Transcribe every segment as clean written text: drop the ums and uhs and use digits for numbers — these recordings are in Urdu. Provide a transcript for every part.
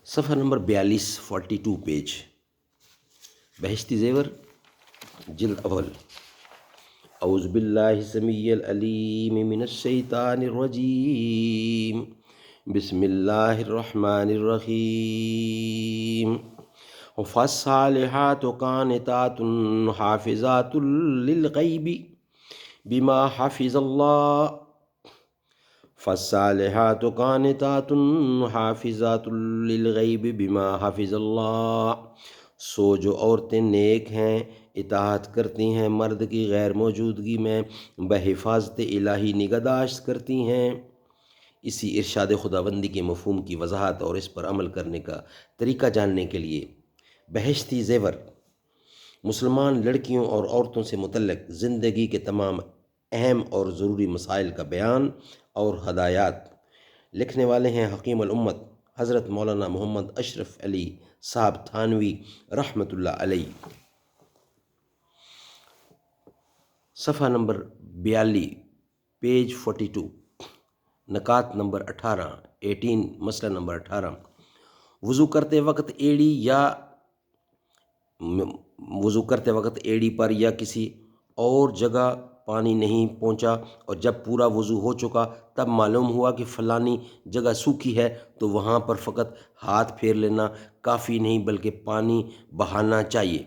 صفحہ نمبر 42 پیج، بہشتی زیور، جلد اول۔ اعوذ باللہ السمیع العلیم من الشیطان الرجیم، بسم اللہ الرحمن الرحیم۔ فالصالحات قانتات حافظات للغیب بما حفظ اللہ، فالصالحات قانتات حافظات للغیب بما حفظ اللہ۔ سو جو عورتیں نیک ہیں، اطاعت کرتی ہیں مرد کی غیر موجودگی میں، بحفاظت الہی نگہداشت کرتی ہیں۔ اسی ارشاد خداوندی کے مفہوم کی وضاحت اور اس پر عمل کرنے کا طریقہ جاننے کے لیے بہشتی زیور مسلمان لڑکیوں اور عورتوں سے متعلق زندگی کے تمام اہم اور ضروری مسائل کا بیان اور ہدایات۔ لکھنے والے ہیں حکیم الامت حضرت مولانا محمد اشرف علی صاحب تھانوی رحمۃ اللہ علیہ۔ صفحہ نمبر 42 پیج 42، نکات نمبر 18 مسئلہ نمبر 18۔ وضو کرتے وقت ایڑی پر یا کسی اور جگہ پانی نہیں پہنچا اور جب پورا وضو ہو چکا تب معلوم ہوا کہ فلانی جگہ سوکھی ہے تو وہاں پر فقط ہاتھ پھیر لینا کافی نہیں بلکہ پانی بہانا چاہیے۔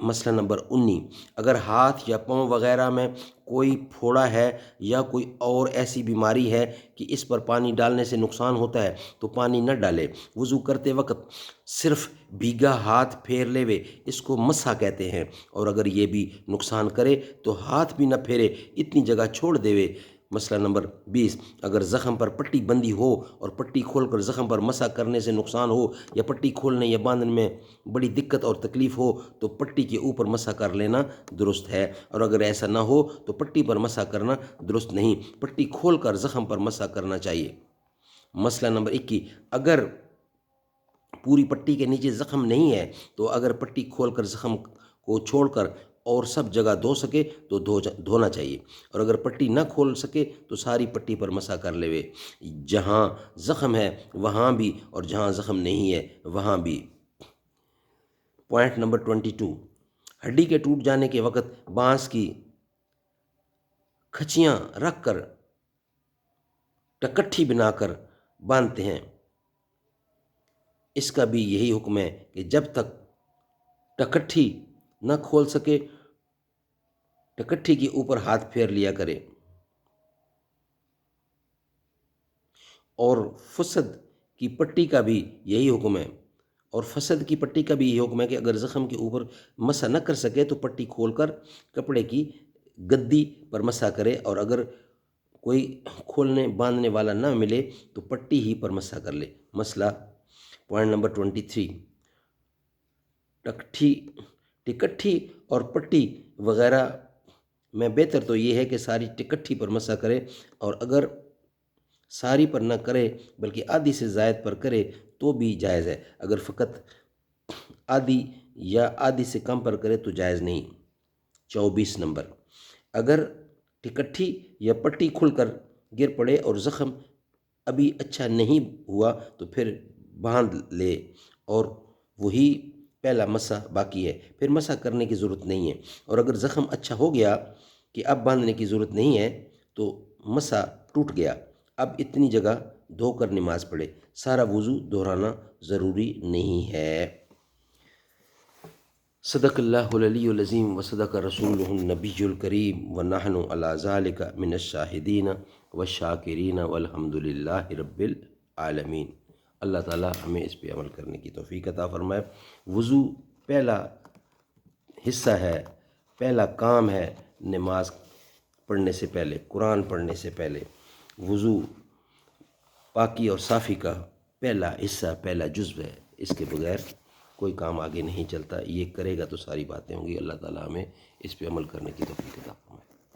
مسئلہ نمبر 19، اگر ہاتھ یا پاؤں وغیرہ میں کوئی پھوڑا ہے یا کوئی اور ایسی بیماری ہے کہ اس پر پانی ڈالنے سے نقصان ہوتا ہے تو پانی نہ ڈالے۔ وضو کرتے وقت صرف بھیگا ہاتھ پھیر لیوے اس کو مسح کہتے ہیں، اور اگر یہ بھی نقصان کرے تو ہاتھ بھی نہ پھیرے، اتنی جگہ چھوڑ دیوے۔ مسئلہ نمبر 20، اگر زخم پر پٹی بندھی ہو اور پٹی کھول کر زخم پر مسح کرنے سے نقصان ہو یا پٹی کھولنے یا باندھنے میں بڑی دقت اور تکلیف ہو تو پٹی کے اوپر مسح کر لینا درست ہے، اور اگر ایسا نہ ہو تو پٹی پر مسح کرنا درست نہیں، پٹی کھول کر زخم پر مسح کرنا چاہیے۔ مسئلہ نمبر 21، اگر پوری پٹی کے نیچے زخم نہیں ہے تو اگر پٹی کھول کر زخم کو چھوڑ کر اور سب جگہ دھو سکے تو دھونا چاہیے، اور اگر پٹی نہ کھول سکے تو ساری پٹی پر مسح کر لیوے، جہاں زخم ہے وہاں بھی اور جہاں زخم نہیں ہے وہاں بھی۔ پوائنٹ نمبر 22، ہڈی کے ٹوٹ جانے کے وقت بانس کی کھچیاں رکھ کر ٹکٹھی بنا کر باندھتے ہیں، اس کا بھی یہی حکم ہے کہ جب تک ٹکٹھی نہ کھول سکے ٹکٹھی کے اوپر ہاتھ پھیر لیا کرے۔ اور فسد کی پٹی کا بھی یہی حکم ہے، کہ اگر زخم کے اوپر مسح نہ کر سکے تو پٹی کھول کر کپڑے کی گدی پر مسح کرے، اور اگر کوئی کھولنے باندھنے والا نہ ملے تو پٹی ہی پر مسح کر لے۔ مسئلہ پوائنٹ نمبر 23، ٹکٹھی اور پٹی وغیرہ میں بہتر تو یہ ہے کہ ساری ٹکٹھی پر مسح کرے، اور اگر ساری پر نہ کرے بلکہ آدھی سے زائد پر کرے تو بھی جائز ہے، اگر فقط آدھی یا آدھی سے کم پر کرے تو جائز نہیں۔ 24 نمبر، اگر ٹکٹھی یا پٹی کھل کر گر پڑے اور زخم ابھی اچھا نہیں ہوا تو پھر باندھ لے اور وہی پہلا مسح باقی ہے، پھر مسح کرنے کی ضرورت نہیں ہے، اور اگر زخم اچھا ہو گیا کہ اب باندھنے کی ضرورت نہیں ہے تو مسح ٹوٹ گیا، اب اتنی جگہ دھو کر نماز پڑھے، سارا وضو دہرانا ضروری نہیں ہے۔ صدق اللہ العلی العظیم وصدق رسولہ النبی الکریم ونحن علی ذالک من الشاہدین والشاکرین والحمد للہ رب العالمین۔ اللہ تعالیٰ ہمیں اس پہ عمل کرنے کی توفیق عطا فرمائے۔ وضو پہلا حصہ ہے، پہلا کام ہے نماز پڑھنے سے پہلے، قرآن پڑھنے سے پہلے۔ وضو پاکی اور صافی کا پہلا حصہ، پہلا جزو ہے، اس کے بغیر کوئی کام آگے نہیں چلتا، یہ کرے گا تو ساری باتیں ہوں گی۔ اللہ تعالیٰ ہمیں اس پہ عمل کرنے کی توفیق عطا فرمائے۔